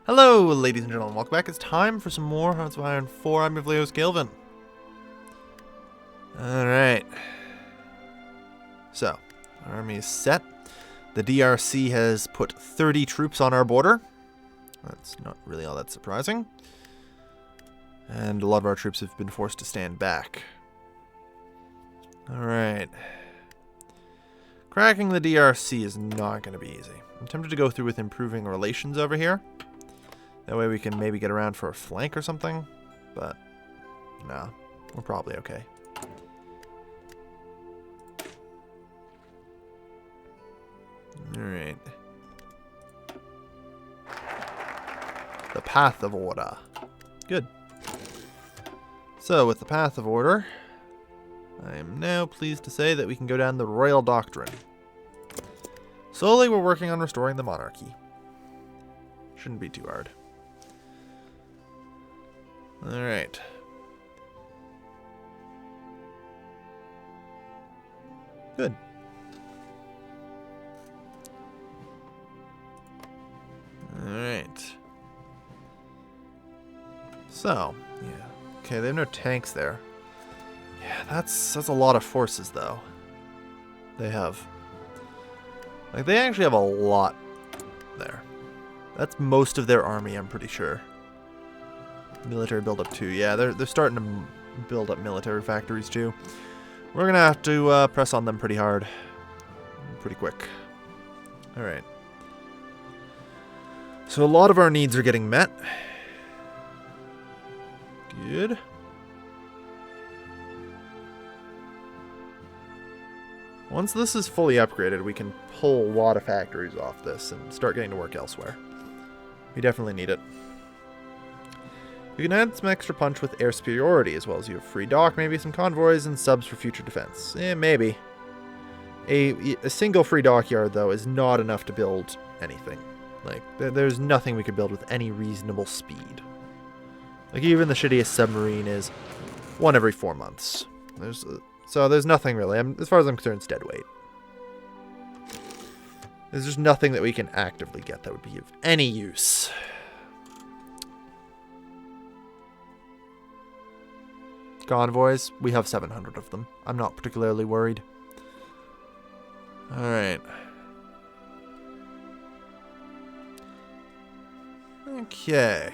Hello, ladies and gentlemen. Welcome back. It's time for some more Hearts of Iron 4. I'm your Vleos Galvin. Alright. So, our army is set. The DRC has put 30 troops on our border. That's not really all that surprising. And a lot of our troops have been forced to stand back. Alright. Cracking the DRC is not going to be easy. I'm tempted to go through with improving relations over here. That way we can maybe get around for a flank or something. But, no. We're probably okay. Alright. The Path of Order. Good. So, with the Path of Order, I am now pleased to say that we can go down the Royal Doctrine. Slowly, we're working on restoring the monarchy. Shouldn't be too hard. Alright. Good. Alright. So, yeah. Okay, they have no tanks there. Yeah, that's a lot of forces, though. They have. Like, they actually have a lot there. That's most of their army, I'm pretty sure. Military build-up too. Yeah, they're starting to build up military factories too. We're gonna have to press on them pretty hard. Pretty quick. Alright. So a lot of our needs are getting met. Good. Once this is fully upgraded, we can pull a lot of factories off this and start getting to work elsewhere. We definitely need it. You can add some extra punch with air superiority, as well as you have free dock, maybe some convoys, and subs for future defense. Maybe. A single free dockyard, though, is not enough to build anything. Like, there's nothing we could build with any reasonable speed. Like, even the shittiest submarine is 1 every 4 months. So there's nothing really. As far as I'm concerned, it's dead weight. There's just nothing that we can actively get that would be of any use. Convoys, we have 700 of them. I'm not particularly worried. Alright. Okay.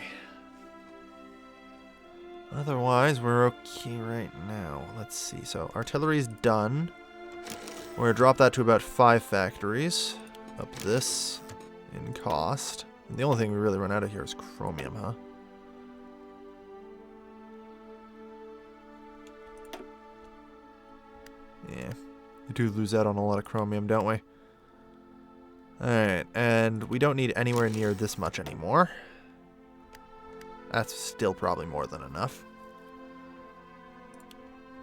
Otherwise, we're okay right now. Let's see. So, artillery's done. We're going to drop that to about 5 factories. Up this in cost. And the only thing we really run out of here is chromium, huh? Yeah. We do lose out on a lot of chromium, don't we? Alright, and we don't need anywhere near this much anymore. That's still probably more than enough.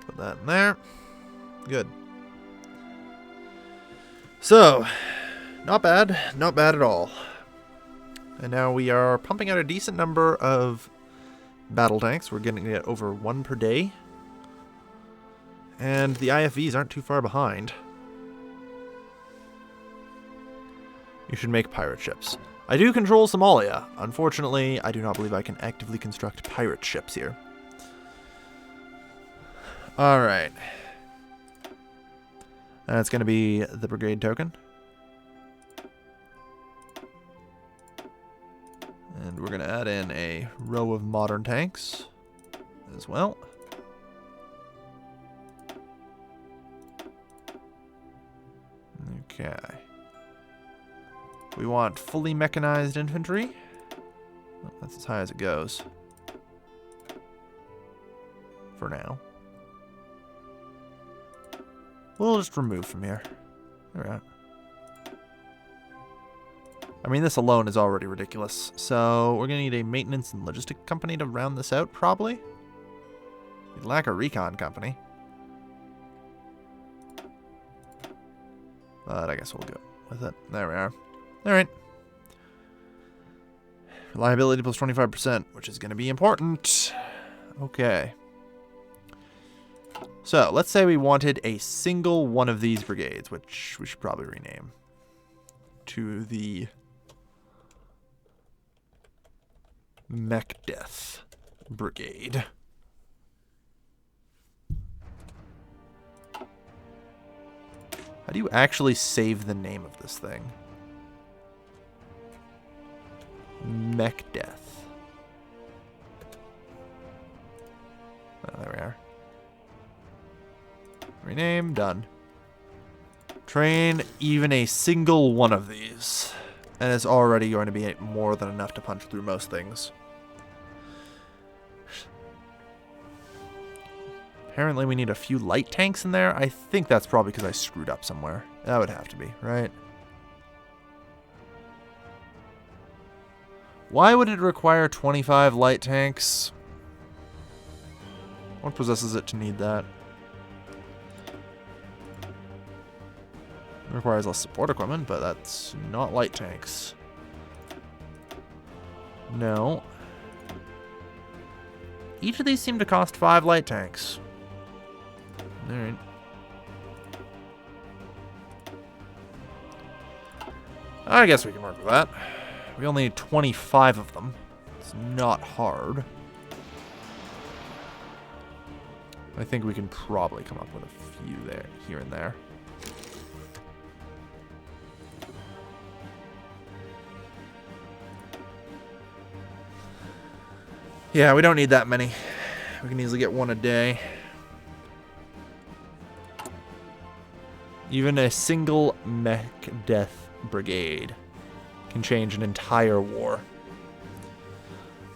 Put that in there. Good. So, not bad. Not bad at all. And now we are pumping out a decent number of battle tanks. We're getting it over 1 per day. And the IFVs aren't too far behind. You should make pirate ships. I do control Somalia. Unfortunately, I do not believe I can actively construct pirate ships here. Alright. That's going to be the brigade token. And we're going to add in a row of modern tanks as well. Okay. We want fully mechanized infantry. Well, that's as high as it goes. For now. We'll just remove from here. Alright. I mean, this alone is already ridiculous. So, we're going to need a maintenance and logistic company to round this out, probably. We'd lack a recon company. But I guess we'll go with it. There we are. Alright. Reliability plus 25%, which is going to be important. Okay. So, let's say we wanted a single one of these brigades, which we should probably rename to the Mech Death Brigade. How do you actually save the name of this thing? Mech Death. Oh, there we are. Rename, done. Train even a single one of these. And it's already going to be more than enough to punch through most things. Apparently we need a few light tanks in there. I think that's probably because I screwed up somewhere. That would have to be, right? Why would it require 25 light tanks? What possesses it to need that? It requires less support equipment, but that's not light tanks. No. Each of these seem to cost 5 light tanks. Alright. I guess we can work with that. We only need 25 of them. It's not hard. I think we can probably come up with a few there, here and there. Yeah, we don't need that many. We can easily get one a day. Even a single Mech Death Brigade can change an entire war.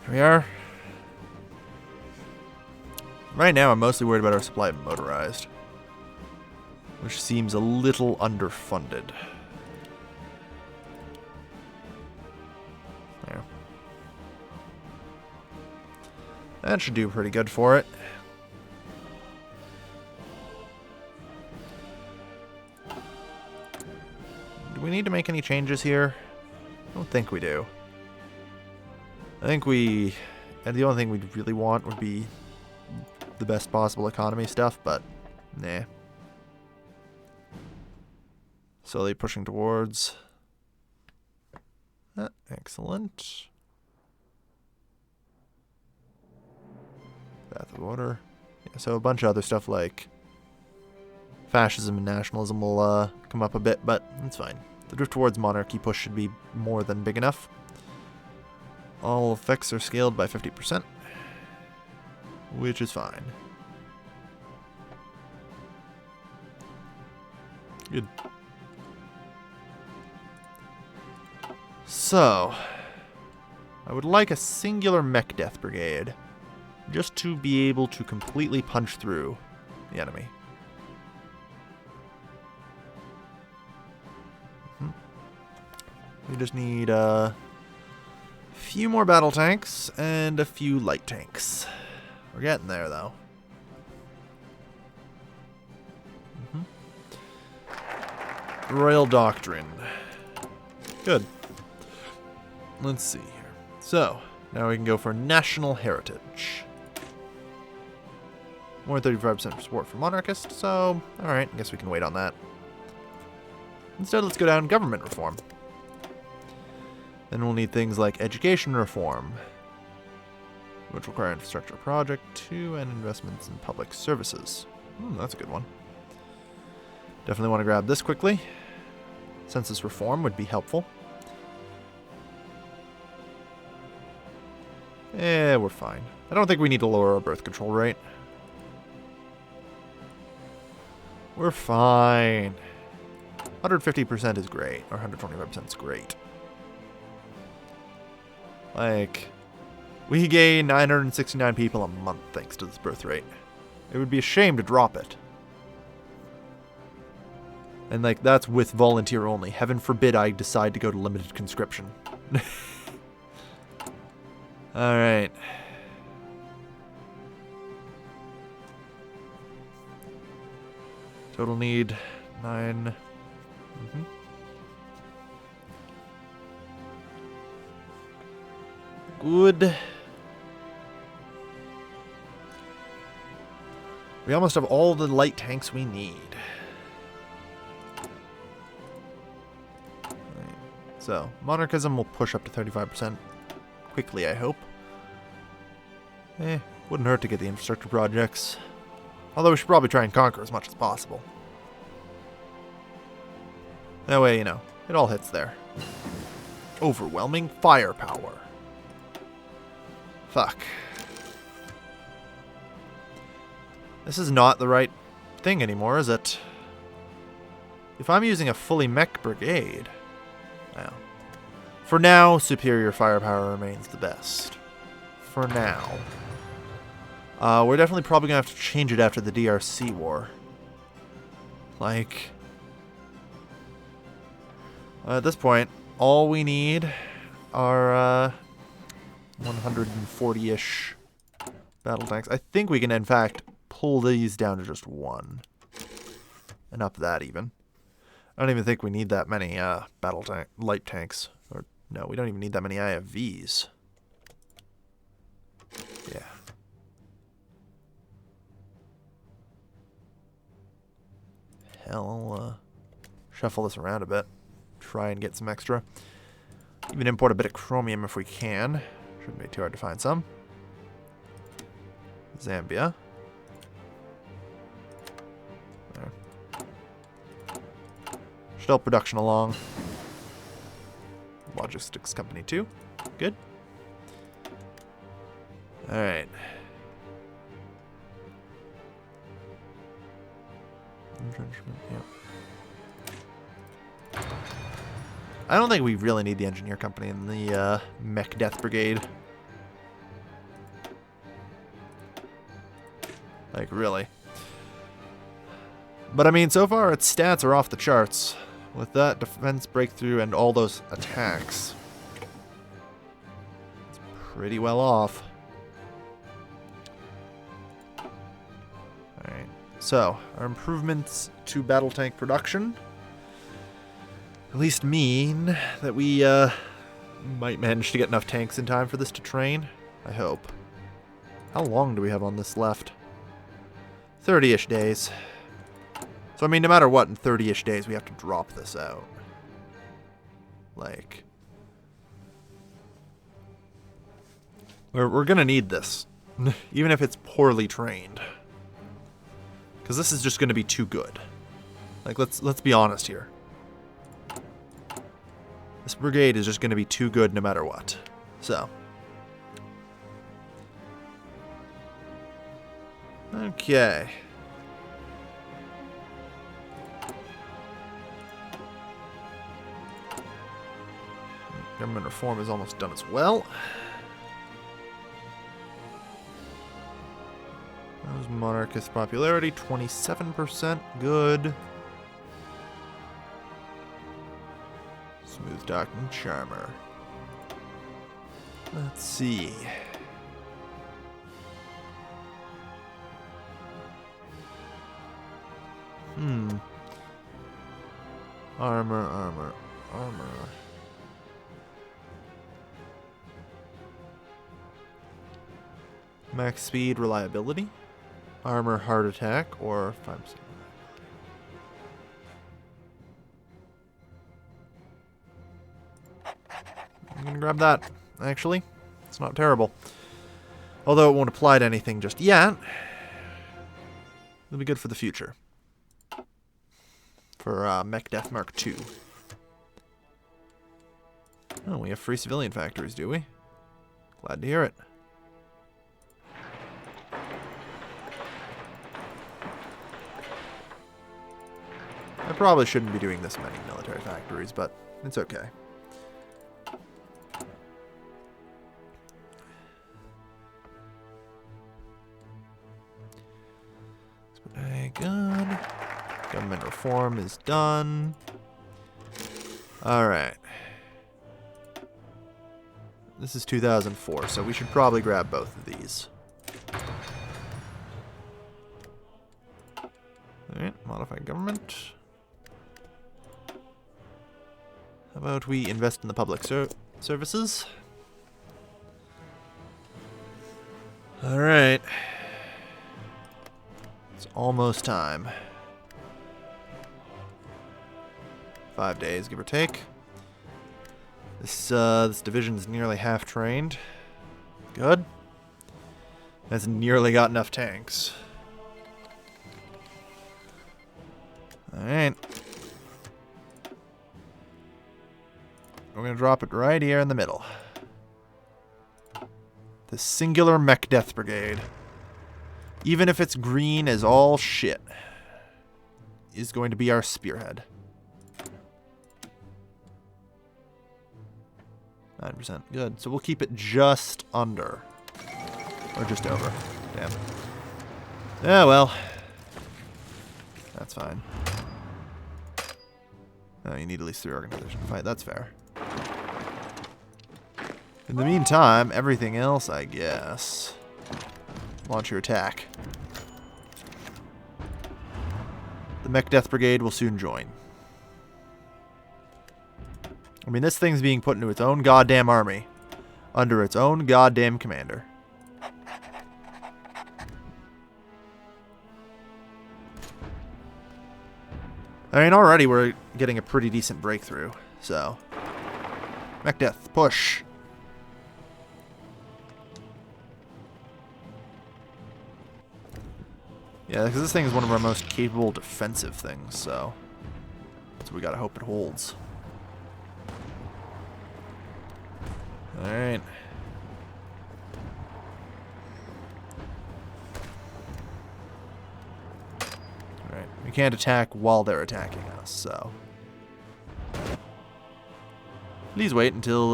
Here we are. Right now, I'm mostly worried about our supply of motorized, which seems a little underfunded. There. That should do pretty good for it. Do we need to make any changes here? I don't think we do. I think and the only thing we'd really want would be the best possible economy stuff, but nah. Slowly pushing towards. Excellent. Path of Order. Yeah, so a bunch of other stuff like fascism and nationalism will come up a bit, but it's fine. The drift towards monarchy push should be more than big enough. All effects are scaled by 50%, which is fine. Good. So, I would like a singular Mech Death Brigade, just to be able to completely punch through the enemy. We just need a few more battle tanks and a few light tanks. We're getting there, though. Royal Doctrine. Good. Let's see here. So, now we can go for National Heritage. More than 35% support for monarchists, so, alright, I guess we can wait on that. Instead, let's go down government reform. Then we'll need things like education reform, which require infrastructure project 2 and investments in public services. That's a good one. Definitely want to grab this quickly. Census reform would be helpful. We're fine. I don't think we need to lower our birth control rate. We're fine. 150% is great, or 125% is great. Like, we gain 969 people a month thanks to this birth rate. It would be a shame to drop it. And, like, that's with volunteer only. Heaven forbid I decide to go to limited conscription. Alright. Total need 9. Good. We almost have all the light tanks we need. Right. So, monarchism will push up to 35% quickly, I hope. Wouldn't hurt to get the infrastructure projects. Although we should probably try and conquer as much as possible. That way, you know, it all hits there. Overwhelming firepower. Fuck. This is not the right thing anymore, is it? If I'm using a fully mech brigade... Well, for now, superior firepower remains the best. For now. We're definitely probably going to have to change it after the DRC war. Like... at this point, all we need are 140-ish battle tanks. I think we can, in fact, pull these down to just one. And up that, even. I don't even think we need that many light tanks. Or no, we don't even need that many IFVs. Yeah. Hell, I'll shuffle this around a bit. Try and get some extra. Even import a bit of chromium if we can. Shouldn't be too hard to find some. Zambia. There. Should help production along. Logistics company 2. Good. Alright. Entrenchment, yeah. I don't think we really need the engineer company in the mech death brigade. Like, really. But I mean, so far its stats are off the charts. With that defense breakthrough and all those attacks. It's pretty well off. Alright, so our improvements to battle tank production at least mean that we might manage to get enough tanks in time for this to train. I hope. How long do we have on this left? 30-ish days. So I mean, no matter what, in 30-ish days we have to drop this out. Like, we're gonna need this, even if it's poorly trained, because this is just gonna be too good. Like, let's be honest here. This brigade is just gonna be too good no matter what. So, okay. Government reform is almost done as well. How's monarchist popularity? 27%. Good. Smooth talking charmer. Let's see. Armor. Max speed, reliability, armor, heart attack, or 5%. I'm gonna grab that, actually. It's not terrible. Although it won't apply to anything just yet. It'll be good for the future. For Mech Death Mark II. Oh, we have free civilian factories, do we? Glad to hear it. I probably shouldn't be doing this many military factories, but it's okay. Good. Government reform is done. Alright. This is 2004, so we should probably grab both of these. Alright, modify government. How about we invest in the public services? Alright. It's almost time. 5 days, give or take. This division is nearly half trained. Good. That's nearly got enough tanks. Alright. We're going to drop it right here in the middle. The singular Mech Death Brigade. Even if it's green as all shit, is going to be our spearhead. 9%. Good. So we'll keep it just under. Or just over. Damn. Yeah, well. That's fine. Oh, you need at least 3 organization to fight. That's fair. In the meantime, everything else, I guess. Launch your attack. The Mech Death Brigade will soon join. I mean, this thing's being put into its own goddamn army. Under its own goddamn commander. I mean, already we're getting a pretty decent breakthrough, so. Mech Death, push. Yeah, because this thing is one of our most capable defensive things, so. That's what we gotta hope it holds. Alright. Alright, we can't attack while they're attacking us, so. Please wait until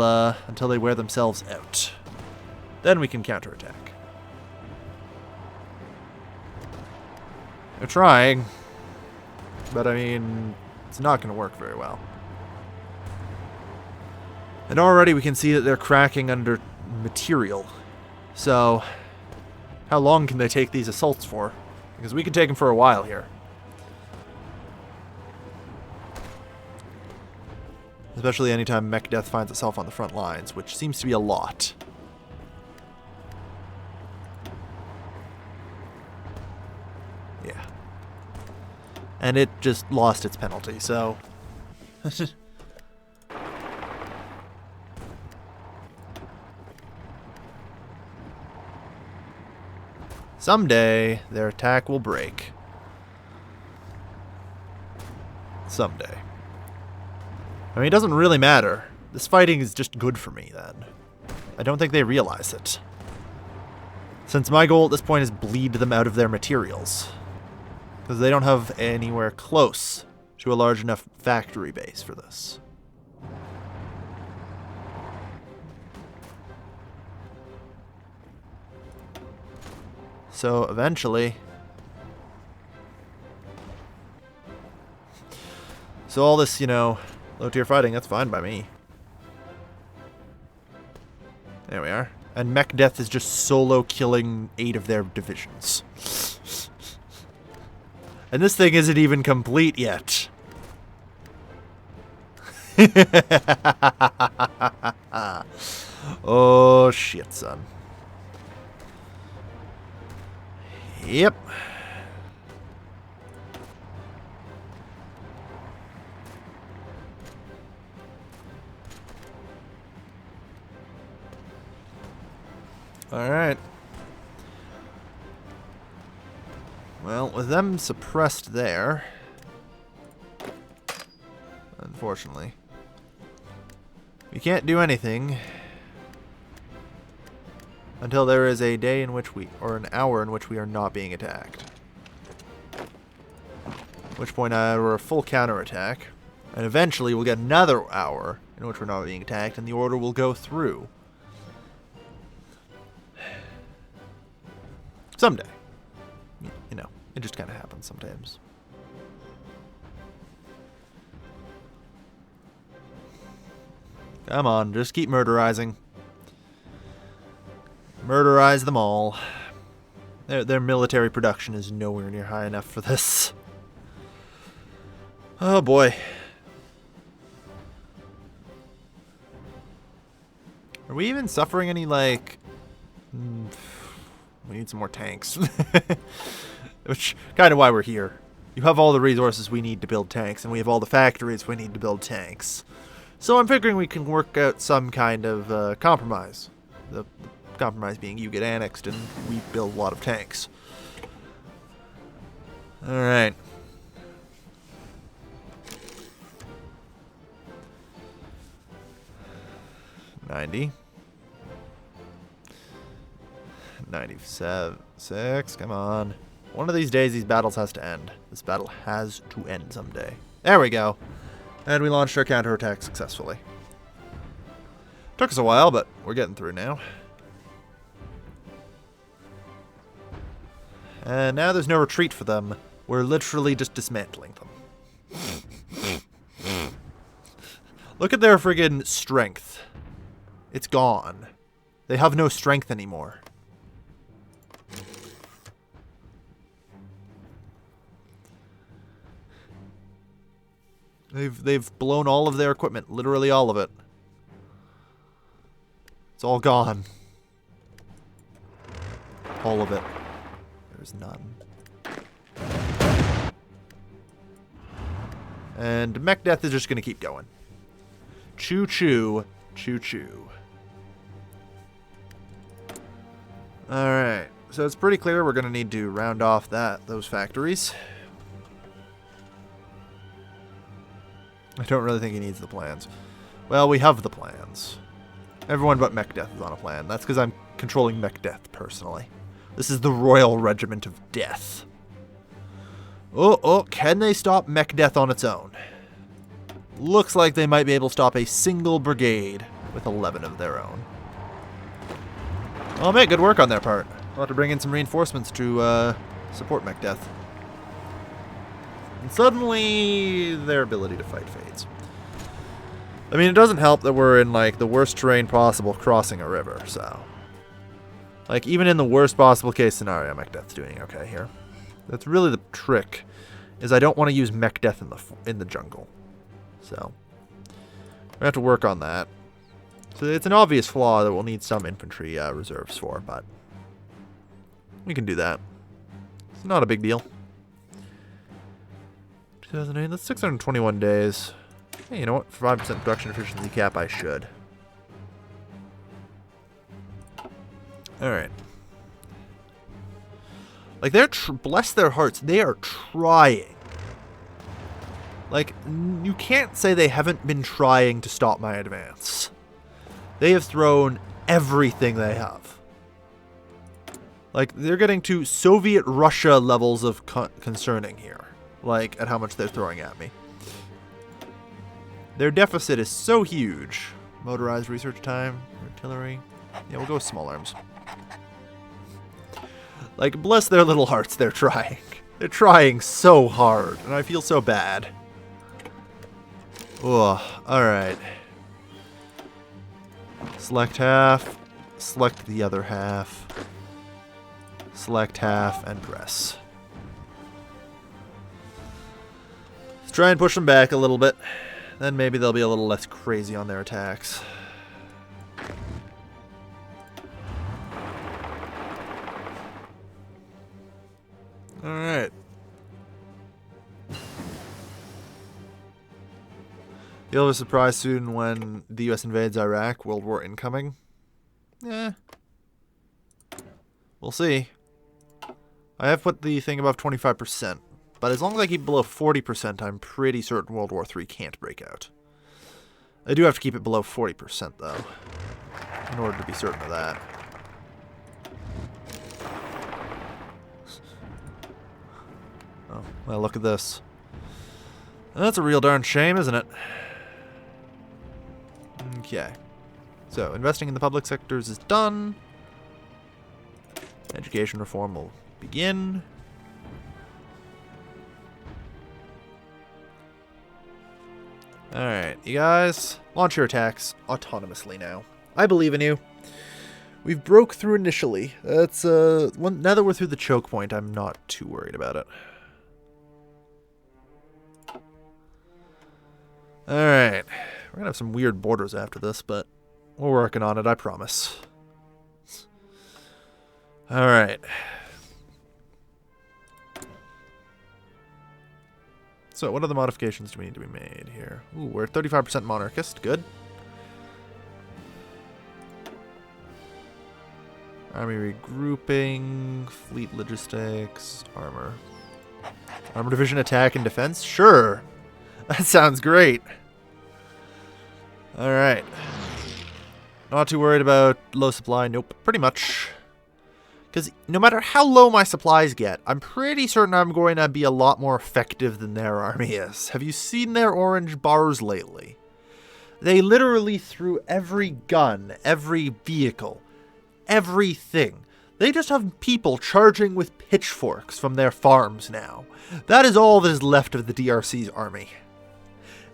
they wear themselves out. Then we can counterattack. They're trying, but I mean, it's not going to work very well. And already we can see that they're cracking under material. So, how long can they take these assaults for? Because we can take them for a while here. Especially anytime Mech Death finds itself on the front lines, which seems to be a lot. Yeah. And it just lost its penalty, so... Someday, their attack will break. Someday. I mean, it doesn't really matter. This fighting is just good for me, then. I don't think they realize it. Since my goal at this point is bleed them out of their materials. Because they don't have anywhere close to a large enough factory base for this. So, eventually... So all this, you know, low-tier fighting, that's fine by me. There we are. And Mech Death is just solo killing 8 of their divisions. And this thing isn't even complete yet. Oh, shit, son. Yep. Alright. Well, with them suppressed there, unfortunately, we can't do anything until there is a day in which or an hour in which we are not being attacked. At which point we're a full counterattack, and eventually we'll get another hour in which we're not being attacked, and the order will go through. Someday. You know, it just kind of happens sometimes. Come on, just keep murderizing. Murderize them all. Their military production is nowhere near high enough for this. Oh boy. Are we even suffering any, like... We need some more tanks. Which, kind of why we're here. You have all the resources we need to build tanks, and we have all the factories we need to build tanks. So I'm figuring we can work out some kind of compromise. The Compromise being you get annexed and we build a lot of tanks. Alright. $90. 97. 6. Come on. One of these days, these battles has to end. This battle has to end someday. There we go. And we launched our counterattack successfully. Took us a while, but we're getting through now. And now there's no retreat for them. We're literally just dismantling them. Look at their friggin' strength. It's gone. They have no strength anymore. They've blown all of their equipment, literally all of it. It's all gone. All of it. There's none. And mech death is just going to keep going. Choo choo, choo choo. Alright, so it's pretty clear we're going to need to round off those factories. I don't really think he needs the plans. Well, we have the plans. Everyone but Mech Death is on a plan. That's because I'm controlling Mech Death personally. This is the Royal Regiment of Death. Oh, can they stop Mech Death on its own? Looks like they might be able to stop a single brigade with 11 of their own. Well, mate, good work on their part. We'll have to bring in some reinforcements to support Mech Death. And suddenly, their ability to fight fades. I mean, it doesn't help that we're in, like, the worst terrain possible crossing a river, so... Like, even in the worst possible case scenario, Mech Death's doing okay here. That's really the trick, is I don't want to use Mech Death in the jungle. So, we have to work on that. So it's an obvious flaw that we'll need some infantry reserves for, but we can do that. It's not a big deal. 2008, that's 621 days. Hey, you know what? For 5% production efficiency cap, I should. Alright. Like, bless their hearts, they are trying. Like, you can't say they haven't been trying to stop my advance. They have thrown everything they have. Like, they're getting to Soviet Russia levels of concerning here. Like, at how much they're throwing at me. Their deficit is so huge. Motorized research time, artillery. Yeah, we'll go with small arms. Like, bless their little hearts, they're trying. They're trying so hard, and I feel so bad. Ugh, alright. Select half, select the other half, select half, and press. Let's try and push them back a little bit. Then maybe they'll be a little less crazy on their attacks. Alright. You'll have a surprise soon when the US invades Iraq. World War incoming. Yeah. We'll see. I have put the thing above 25%. But as long as I keep below 40%, I'm pretty certain World War III can't break out. I do have to keep it below 40%, though, in order to be certain of that. Oh, well, look at this. That's a real darn shame, isn't it? Okay. So, investing in the public sectors is done. Education reform will begin. Alright, you guys, launch your attacks autonomously now. I believe in you. We've broke through initially. That's, now that we're through the choke point, I'm not too worried about it. Alright. We're gonna have some weird borders after this, but we're working on it, I promise. Alright. So, what other modifications do we need to be made here? Ooh, we're 35% monarchist. Good. Army regrouping, fleet logistics, armor. Armor division attack and defense? Sure. That sounds great. Alright. Not too worried about low supply. Nope. Pretty much. Because no matter how low my supplies get, I'm pretty certain I'm going to be a lot more effective than their army is. Have you seen their orange bars lately? They literally threw every gun, every vehicle, everything. They just have people charging with pitchforks from their farms now. That is all that is left of the DRC's army.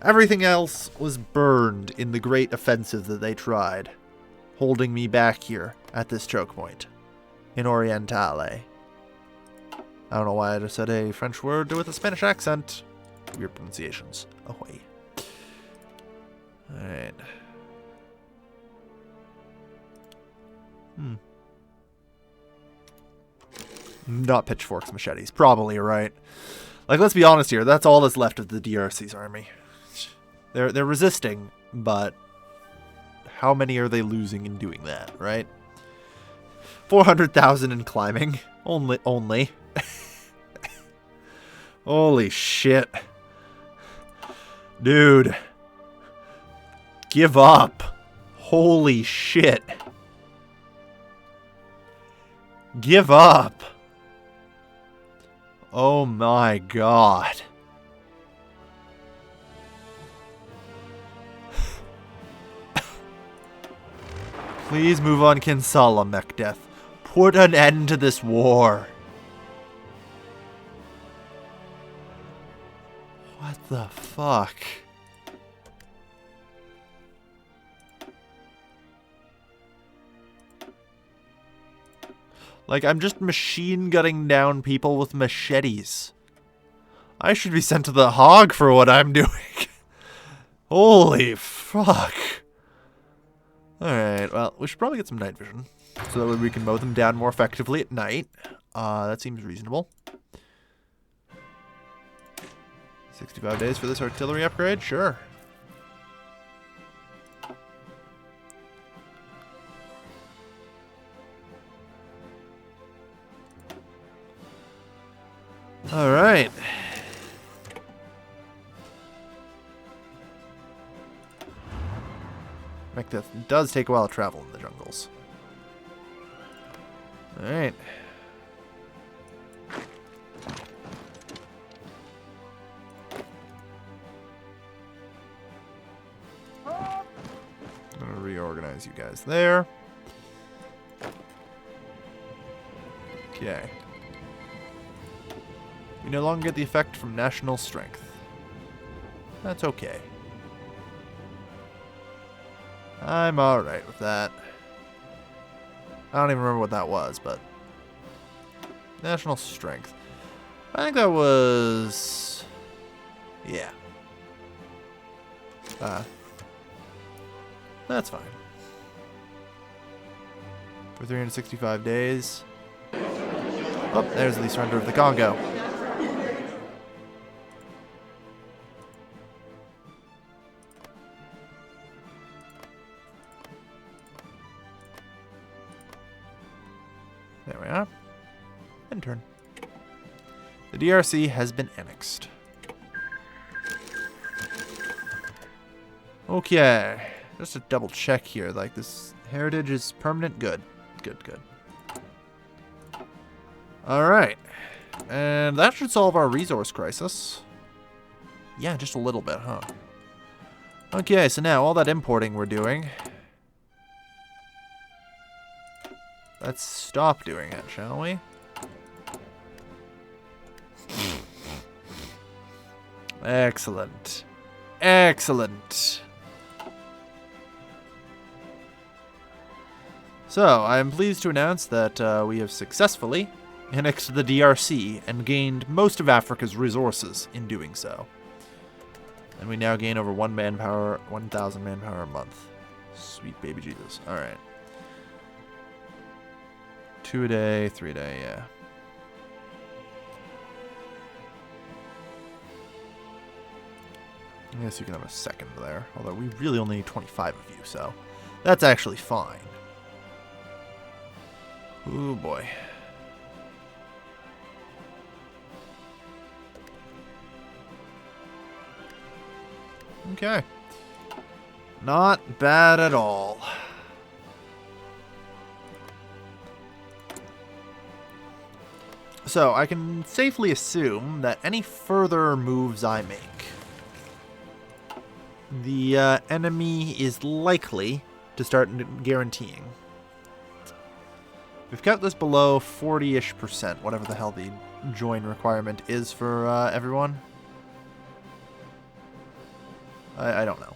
Everything else was burned in the great offensive that they tried, holding me back here at this choke point in Orientale. I don't know why I just said a French word with a Spanish accent. Weird pronunciations. Ahoy. Alright. Not pitchforks, machetes. Probably right. Like, let's be honest here. That's all that's left of the DRC's army. They're resisting, but how many are they losing in doing that, right? 400,000 in climbing. Only. Holy shit. Dude. Give up. Holy shit. Give up. Oh my god. Please move on, Kinsala, Mekdeath. Put an end to this war. What the fuck? Like, I'm just machine gunning down people with machetes. I should be sent to the hog for what I'm doing. Holy fuck. Alright, well, we should probably get some night vision, so that way we can mow them down more effectively at night. That seems reasonable. 65 days for this artillery upgrade? Sure. Alright. It does take a while to travel in the jungles. Alright. I'm gonna reorganize you guys there. Okay. We no longer get the effect from national strength. That's okay. I'm alright with that. I don't even remember what that was, but... National strength. I think that was... Yeah. That's fine. For 365 days. Oh, there's the surrender of the Congo. There we are. End turn. The DRC has been annexed. Okay. Just to double check here. Like, this heritage is permanent. Good. Good, good. Alright. And that should solve our resource crisis. Yeah, just a little bit, huh? Okay, so now all that importing we're doing... Let's stop doing it, shall we? Excellent. Excellent. So, I am pleased to announce that we have successfully annexed the DRC and gained most of Africa's resources in doing so. And we now gain over 1,000 manpower a month. Sweet baby Jesus. Alright. 2 a day, 3 a day, yeah. I guess you can have a second there. Although we really only need 25 of you, so that's actually fine. Ooh, boy. Okay. Not bad at all. So, I can safely assume that any further moves I make, the enemy is likely to start guaranteeing. We've kept this below 40-ish%, whatever the hell the join requirement is for everyone. I don't know.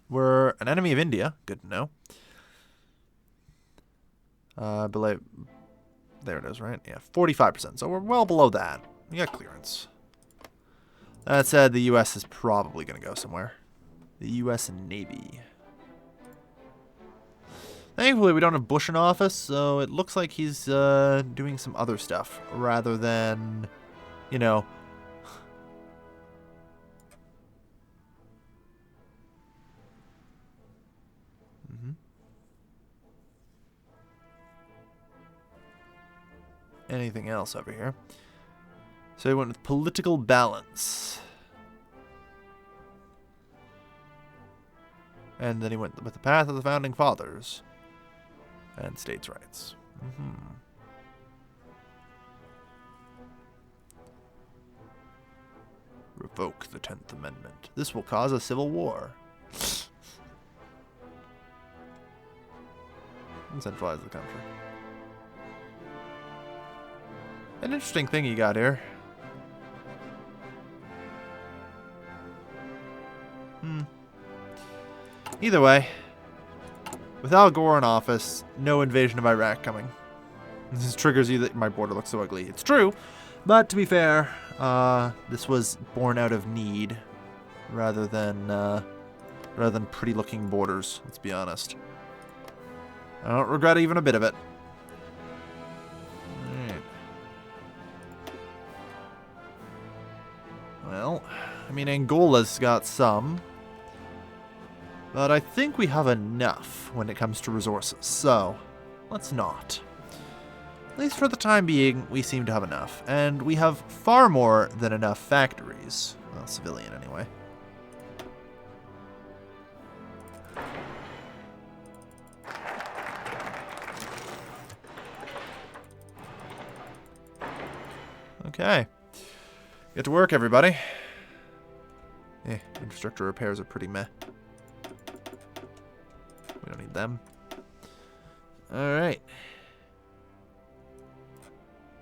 We're an enemy of India. Good to know. There it is, right? Yeah, 45%. So we're well below that. We got clearance. That said, the U.S. is probably going to go somewhere. The U.S. Navy. Thankfully, we don't have Bush in office, so it looks like he's doing some other stuff rather than, you know... anything else over here. So he went with political balance. And then he went with the path of the founding fathers. And states' rights. Revoke the 10th Amendment. This will cause a civil war. And centralize the country. An interesting thing you got here. Either way, with Al Gore in office, no invasion of Iraq coming. This triggers you that my border looks so ugly. It's true, but to be fair, this was born out of need rather than pretty-looking borders. Let's be honest. I don't regret even a bit of it. Well, I mean, Angola's got some. But I think we have enough when it comes to resources, so let's not. At least for the time being, we seem to have enough. And we have far more than enough factories. Well, civilian anyway. Okay. Get to work, everybody. Infrastructure repairs are pretty meh. We don't need them. Alright.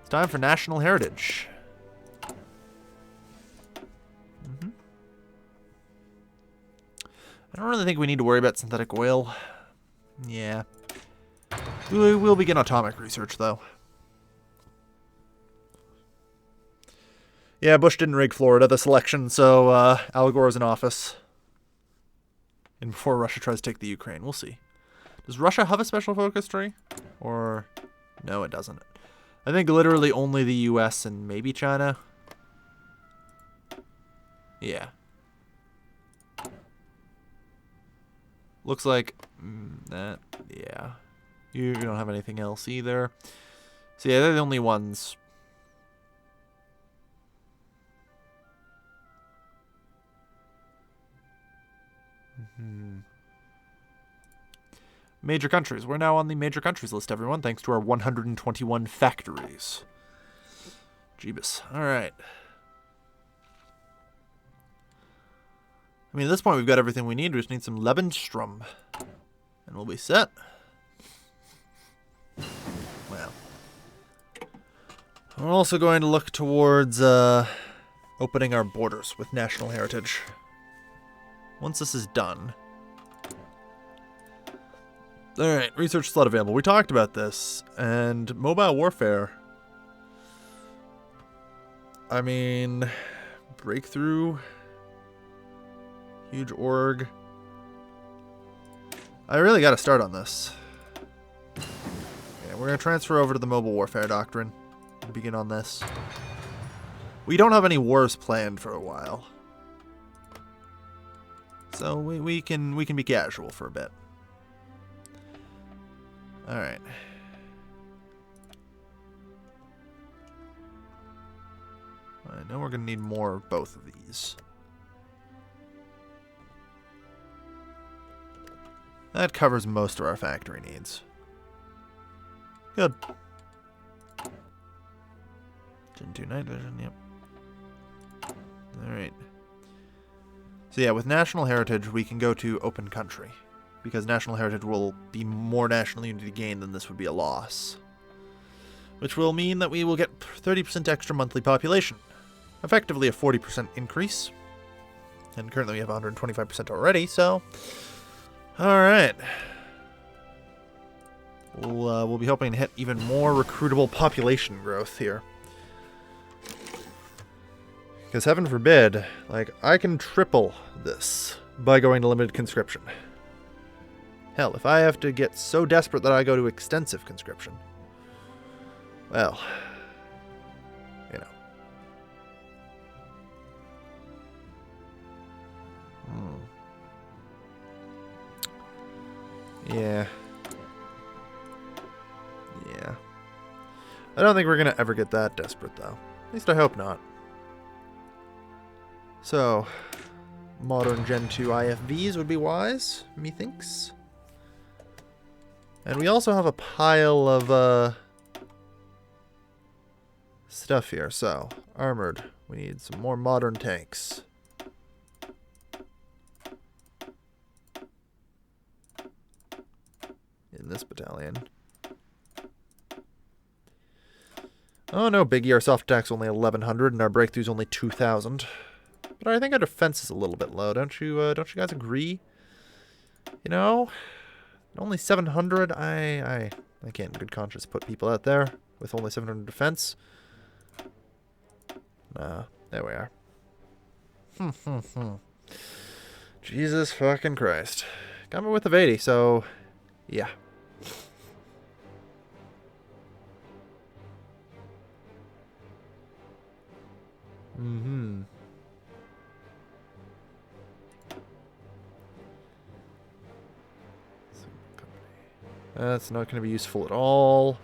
It's time for national heritage. I don't really think we need to worry about synthetic oil. Yeah. We will begin atomic research, though. Yeah, Bush didn't rig Florida this election, so Al Gore's in office. And before Russia tries to take the Ukraine, we'll see. Does Russia have a special focus tree? Or... no, it doesn't. I think literally only the US and maybe China. Yeah. Looks like... that... yeah. You don't have anything else either. So yeah, they're the only ones... Major countries. We're now on the major countries list, everyone, thanks to our 121 factories. Jeebus. Alright. I mean, at this point, we've got everything we need. We just need some Lebensstrom. And we'll be set. Well. We're also going to look towards opening our borders with national heritage. Once this is done... alright, research slot available. We talked about this, and mobile warfare. I mean, breakthrough, huge org. I really got to start on this. Okay, we're going to transfer over to the mobile warfare doctrine and begin on this. We don't have any wars planned for a while, so we can be casual for a bit. Alright. I know we're going to need more of both of these. That covers most of our factory needs. Good. Gen 2 night vision, yep. Alright. So yeah, with National Heritage, we can go to Open Country. Because National Heritage will be more national unity gain than this would be a loss. Which will mean that we will get 30% extra monthly population. Effectively a 40% increase. And currently we have 125% already, so... Alright. We'll be hoping to hit even more recruitable population growth here. Because heaven forbid, like, I can triple this by going to limited conscription. Hell, if I have to get so desperate that I go to extensive conscription, well, you know. Yeah. Yeah. I don't think we're going to ever get that desperate, though. At least I hope not. So, modern Gen 2 IFVs would be wise, methinks. And we also have a pile of stuff here. So, armored. We need some more modern tanks. In this battalion. Oh no, Biggie, our soft attack's only 1100 and our breakthrough's only 2000. But I think our defense is a little bit low, don't you guys agree? You know, only 700. I can't in good conscience put people out there with only 700 defense. Nah, there we are. Jesus fucking Christ. Got me with of 80, so yeah. That's not going to be useful at all.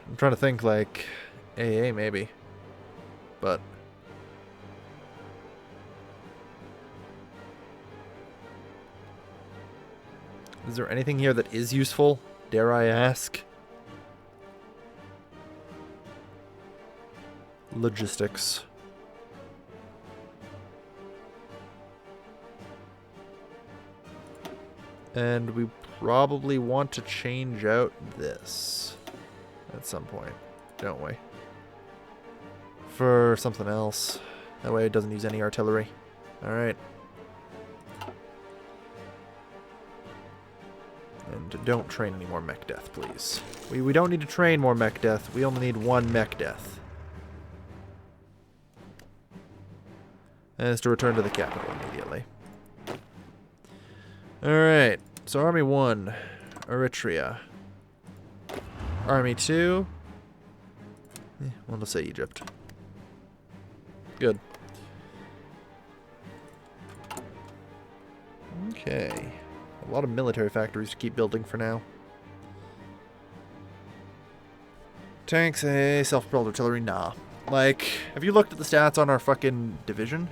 I'm trying to think, like, AA maybe. But... is there anything here that is useful? Dare I ask? Logistics. And we probably want to change out this at some point, don't we? For something else. That way it doesn't use any artillery. Alright. And don't train any more mech death, please. We don't need to train more mech death. We only need one mech death. And it's to return to the capital immediately. Alright. So Army 1, Eritrea. Army 2, we'll just say Egypt. Good. Okay. A lot of military factories to keep building for now. Tanks, self-propelled artillery, nah. Like, have you looked at the stats on our fucking division?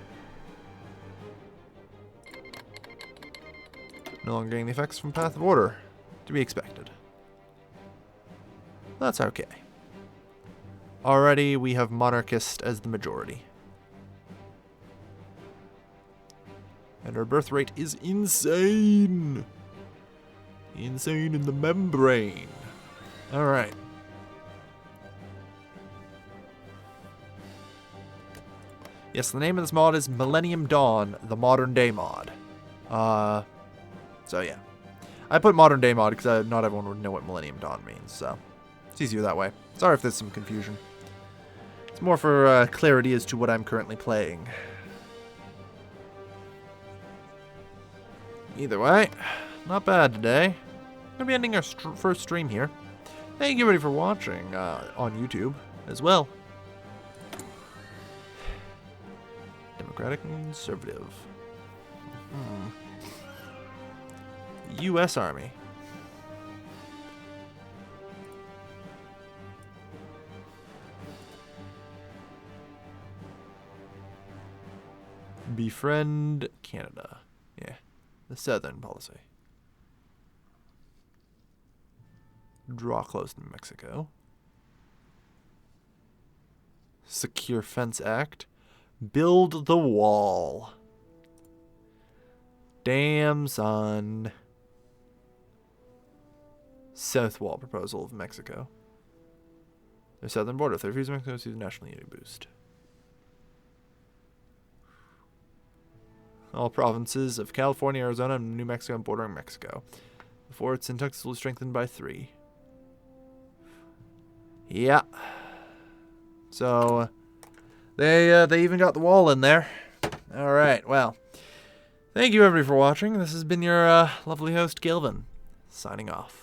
No longer getting the effects from Path of Order. To be expected. That's okay. Already we have Monarchist as the majority. And our birth rate is insane! Insane in the membrane. Alright. Yes, the name of this mod is Millenium Dawn, the modern day mod. So yeah. I put modern day mod because not everyone would know what Millennium Dawn means, so it's easier that way. Sorry if there's some confusion. It's more for clarity as to what I'm currently playing. Either way, not bad today. Gonna be ending our first stream here. Thank you everybody for watching on YouTube as well. Democratic and Conservative. U.S. Army. Befriend Canada. Yeah. The Southern policy. Draw close to Mexico. Secure Fence Act. Build the wall. Damn, son. South wall proposal of Mexico. The southern border. If they refuse Mexico to the national unity boost. All provinces of California, Arizona, and New Mexico bordering Mexico. The forts in Texas will be strengthened by 3. Yeah. So, they even got the wall in there. Alright, well. Thank you everybody for watching. This has been your lovely host, Gilvin, signing off.